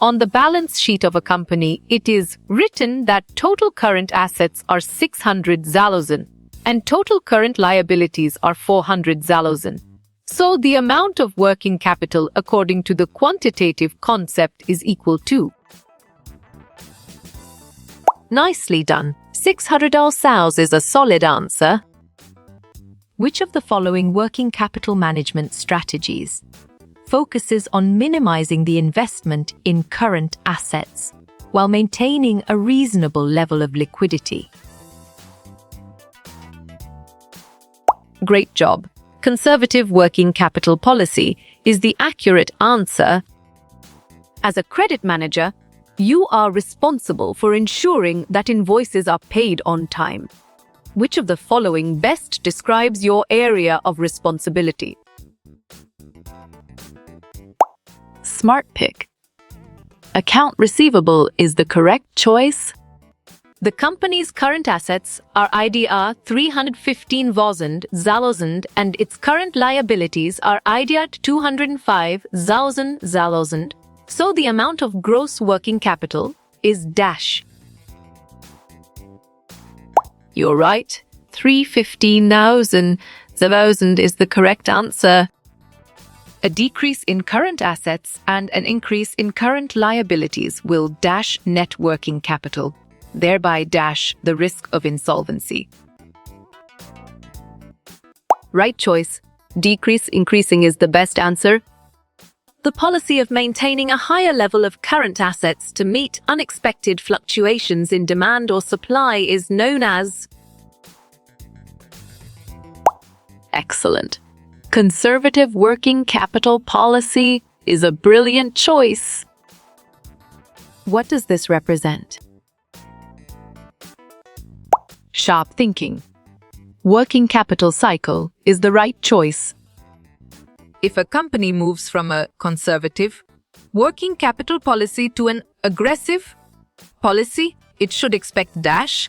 On the balance sheet of a company, it is written that total current assets are 600 zalozen and total current liabilities are 400 zalozen. So the amount of working capital according to the quantitative concept is equal to. Nicely done. 600 zalozen is a solid answer. Which of the following working capital management strategies focuses on minimizing the investment in current assets while maintaining a reasonable level of liquidity? Great job. Conservative working capital policy is the accurate answer. As a credit manager, you are responsible for ensuring that invoices are paid on time. Which of the following best describes your area of responsibility? Smart pick. Account receivable is the correct choice. The company's current assets are IDR 315,000 zalozen and its current liabilities are IDR 205,000 zalozen. So the amount of gross working capital is dash. You're right. 315,000 zalozen is the correct answer. A decrease in current assets and an increase in current liabilities will dash net working capital, thereby dash the risk of insolvency. Right choice. Decrease increasing is the best answer. The policy of maintaining a higher level of current assets to meet unexpected fluctuations in demand or supply is known as. Excellent. Conservative working capital policy is a brilliant choice. What does this represent? Sharp thinking. Working capital cycle is the right choice. If a company moves from a conservative working capital policy to an aggressive policy, it should expect dash.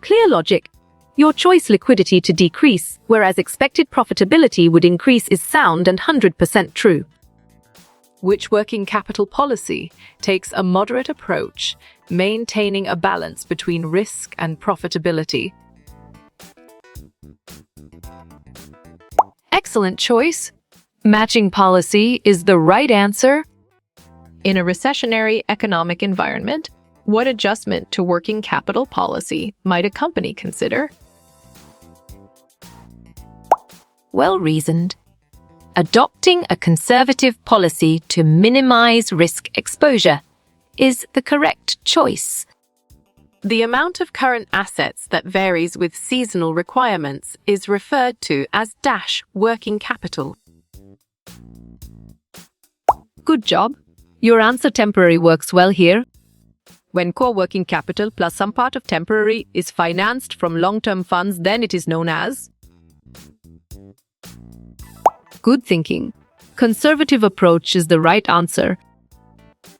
Clear logic. Your choice liquidity to decrease, whereas expected profitability would increase is sound and 100% true. Which working capital policy takes a moderate approach, maintaining a balance between risk and profitability? Excellent choice. Matching policy is the right answer. In a recessionary economic environment, what adjustment to working capital policy might a company consider? Well reasoned. Adopting a conservative policy to minimize risk exposure is the correct choice. The amount of current assets that varies with seasonal requirements is referred to as dash working capital. Good job. Your answer temporary works well here. When core working capital plus some part of temporary is financed from long-term funds, then it is known as. Good thinking. Conservative approach is the right answer.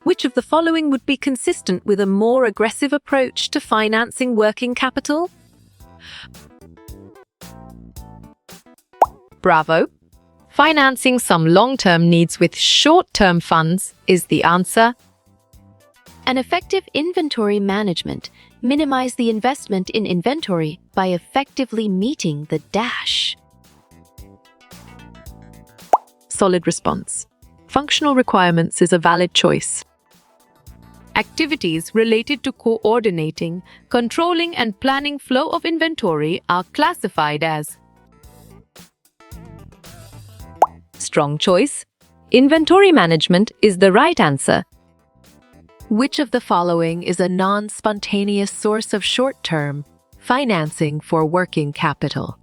Which of the following would be consistent with a more aggressive approach to financing working capital? Bravo! Financing some long-term needs with short-term funds is the answer. An effective inventory management minimizes the investment in inventory by effectively meeting the dash. Solid response. Functional requirements is a valid choice. Activities related to coordinating, controlling, and planning flow of inventory are classified as. Strong choice. Inventory management is the right answer. Which of the following is a non-spontaneous source of short-term financing for working capital?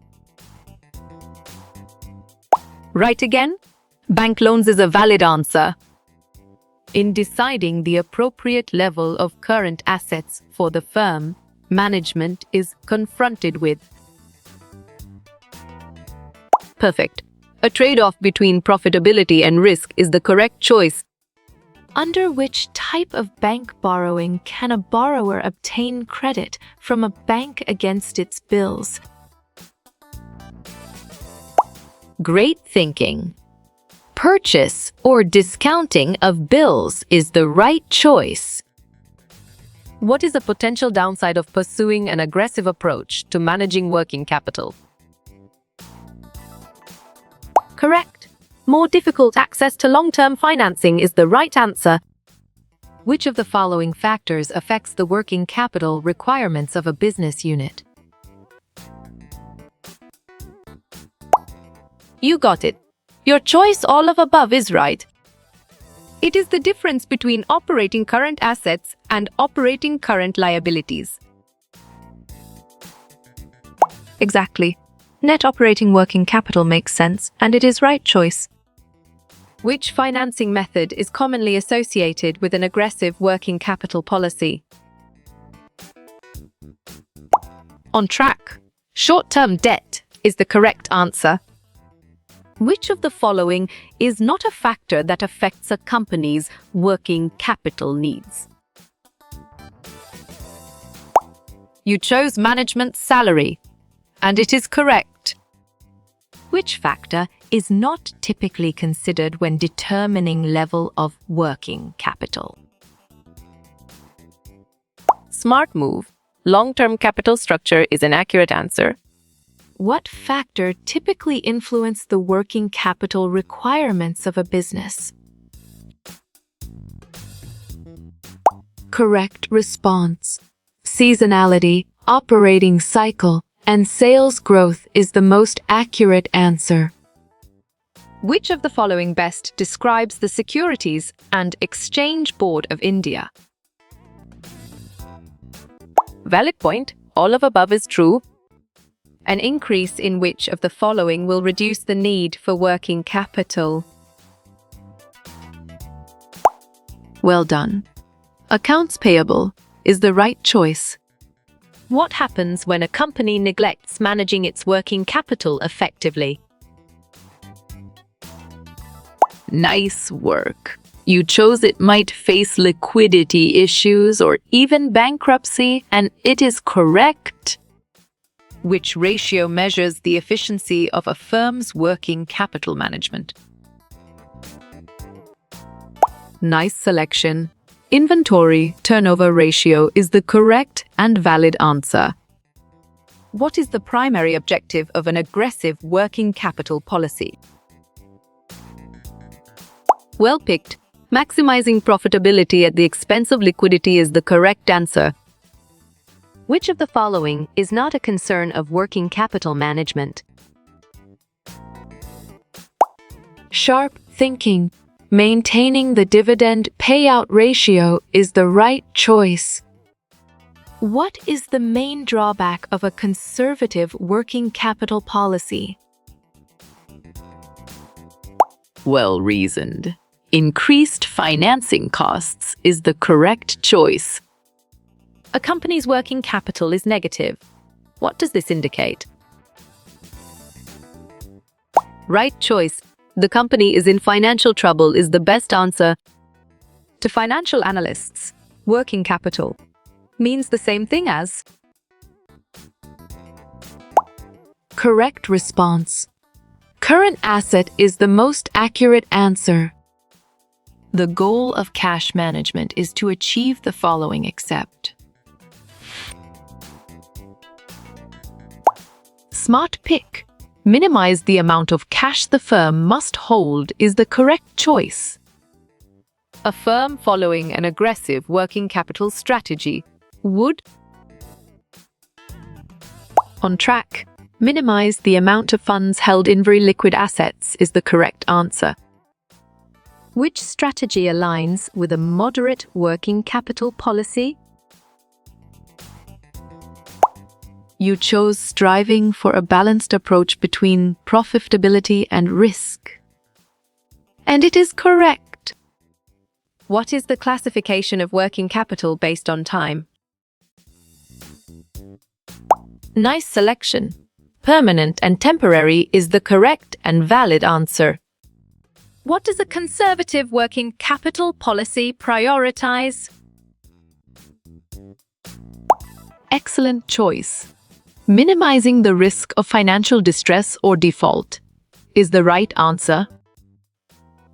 Right again? Bank loans is a valid answer. In deciding the appropriate level of current assets for the firm, management is confronted with. Perfect. A trade-off between profitability and risk is the correct choice. Under which type of bank borrowing can a borrower obtain credit from a bank against its bills? Great thinking. purchase or discounting of bills is the right choice. What is the potential downside of pursuing an aggressive approach to managing working capital? Correct. More difficult access to long-term financing is the right answer. Which of the following factors affects the working capital requirements of a business unit? You got it. Your choice all of above is right. It is the difference between operating current assets and operating current liabilities. Exactly. Net operating working capital makes sense, and it is right choice. Which financing method is commonly associated with an aggressive working capital policy? On track. Short-term debt is the correct answer. Which of the following is not a factor that affects a company's working capital needs? You chose management salary, and it is correct. Which factor is not typically considered when determining level of working capital? Smart move. Long-term capital structure is an accurate answer. What factor typically influence the working capital requirements of a business? Correct response. Seasonality, operating cycle, and sales growth is the most accurate answer. Which of the following best describes the Securities and Exchange Board of India? Valid point. All of above is true. An increase in which of the following will reduce the need for working capital? Well done. Accounts payable is the right choice. What happens when a company neglects managing its working capital effectively? Nice work. You chose it might face liquidity issues or even bankruptcy, and it is correct. Which ratio measures the efficiency of a firm's working capital management? Nice selection. Inventory turnover ratio is the correct and valid answer. What is the primary objective of an aggressive working capital policy? Well picked. Maximizing profitability at the expense of liquidity is the correct answer. Which of the following is not a concern of working capital management? Sharp thinking. Maintaining the dividend payout ratio is the right choice. What is the main drawback of a conservative working capital policy? Well reasoned. Increased financing costs is the correct choice. A company's working capital is negative. What does this indicate? Right choice. The company is in financial trouble is the best answer. To financial analysts, working capital means the same thing as. Correct response. Current asset is the most accurate answer. The goal of cash management is to achieve the following except. Smart pick. Minimize the amount of cash the firm must hold is the correct choice. A firm following an aggressive working capital strategy would. On track. Minimize the amount of funds held in very liquid assets is the correct answer. Which strategy aligns with a moderate working capital policy? You chose striving for a balanced approach between profitability and risk. And it is correct. What is the classification of working capital based on time? Nice selection. Permanent and temporary is the correct and valid answer. What does a conservative working capital policy prioritize? Excellent choice. Minimizing the risk of financial distress or default is the right answer.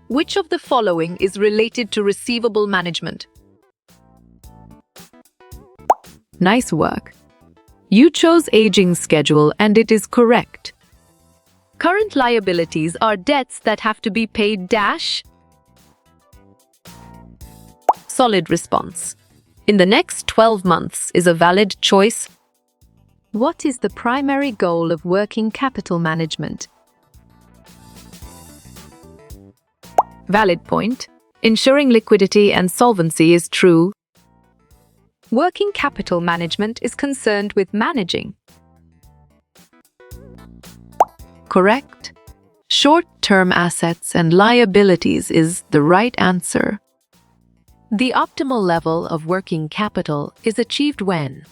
Which of the following is related to receivable management? Nice work. You chose aging schedule and it is correct. Current liabilities are debts that have to be paid dash. Solid response. In the next 12 months is a valid choice. What is the primary goal of working capital management? Valid point. Ensuring liquidity and solvency is true. Working capital management is concerned with managing. Correct. Short-term assets and liabilities is the right answer. The optimal level of working capital is achieved when?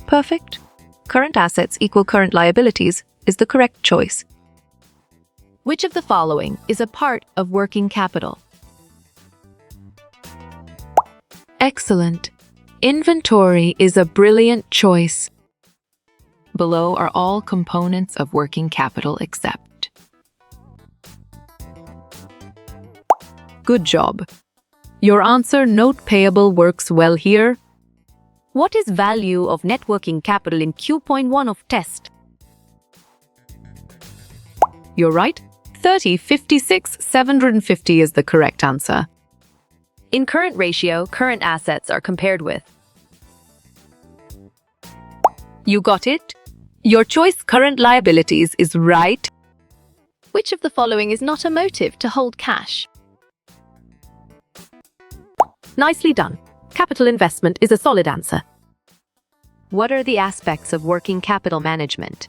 Perfect. Current assets equal current liabilities is the correct choice. Which of the following is a part of working capital? Excellent. Inventory is a brilliant choice. Below are all components of working capital except. Good job. Your answer, note payable, works well here. What is value of net working capital in Q.1 of test? You're right. 30, 56, 750 is the correct answer. In current ratio, current assets are compared with. You got it? Your choice, current liabilities, is right. Which of the following is not a motive to hold cash? Nicely done. Capital investment is a solid answer. What are the aspects of working capital management?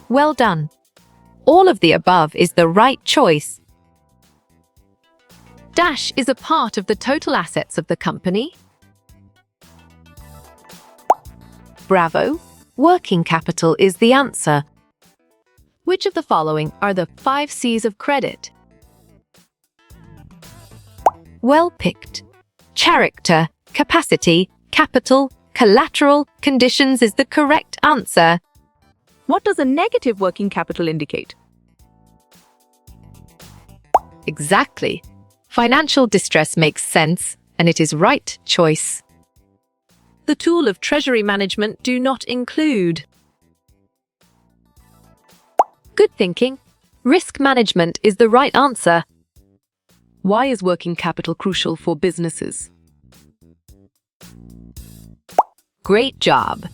Well done. All of the above is the right choice. Dash is a part of the total assets of the company. Bravo. Working capital is the answer. Which of the following are the 5 C's of credit? Well picked. Character, capacity, capital, collateral, conditions is the correct answer. What does a negative working capital indicate? Exactly. Financial distress makes sense, and it is right choice. The tool of treasury management do not include. Good thinking. Risk management is the right answer. Why is working capital crucial for businesses? Great job.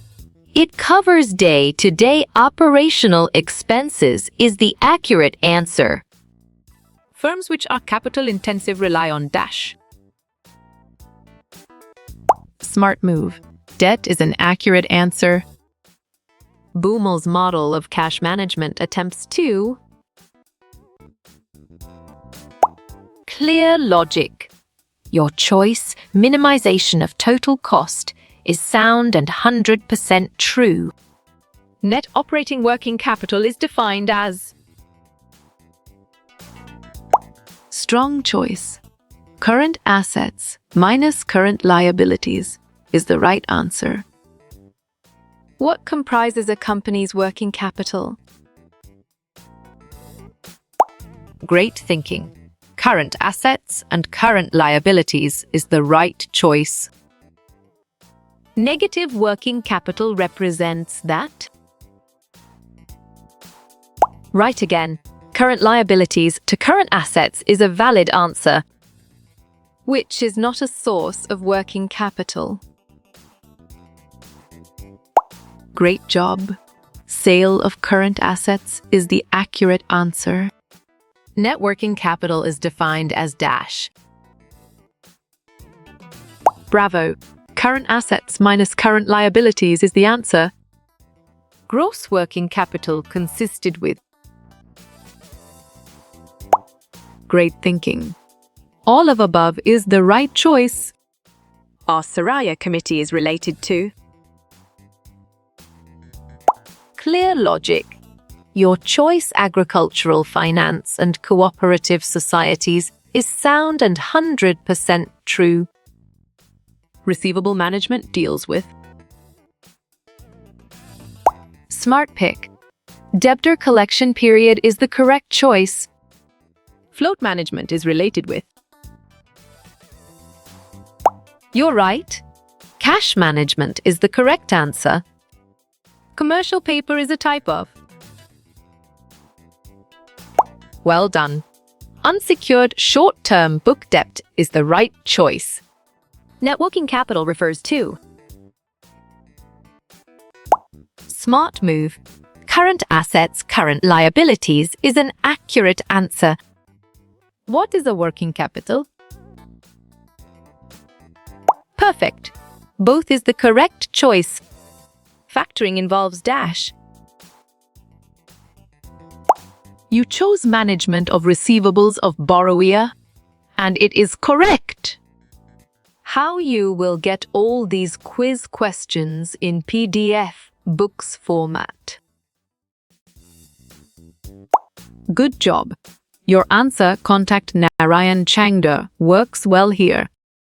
It covers day-to-day operational expenses is the accurate answer. Firms which are capital-intensive rely on dash. Smart move. Debt is an accurate answer. Boomel's model of cash management attempts to. Clear logic. Your choice, minimization of total cost, is sound and 100% true. Net operating working capital is defined as. Strong choice. Current assets minus current liabilities is the right answer. What comprises a company's working capital? Great thinking. Current assets and current liabilities is the right choice. Negative working capital represents that. Right again. Current liabilities to current assets is a valid answer. Which is not a source of working capital? Great job. Sale of current assets is the accurate answer. Net working capital is defined as dash. Bravo. Current assets minus current liabilities is the answer. Gross working capital consisted with. Great thinking. All of above is the right choice. Our Soraya committee is related to. Clear logic. Your choice, agricultural finance and cooperative societies, is sound and 100% true. Receivable management deals with. Smart pick. Debtor collection period is the correct choice. Float management is related with. You're right. Cash management is the correct answer. Commercial paper is a type of. Well done. Unsecured short-term book debt is the right choice. Net working capital refers to. Smart move. Current assets, current liabilities is an accurate answer. What is a working capital? Perfect. Both is the correct choice. Factoring involves dash. You chose management of receivables of borrower, and it is correct. How you will get all these quiz questions in PDF books format. Good job. Your answer, contact Narayan Changda, works well here.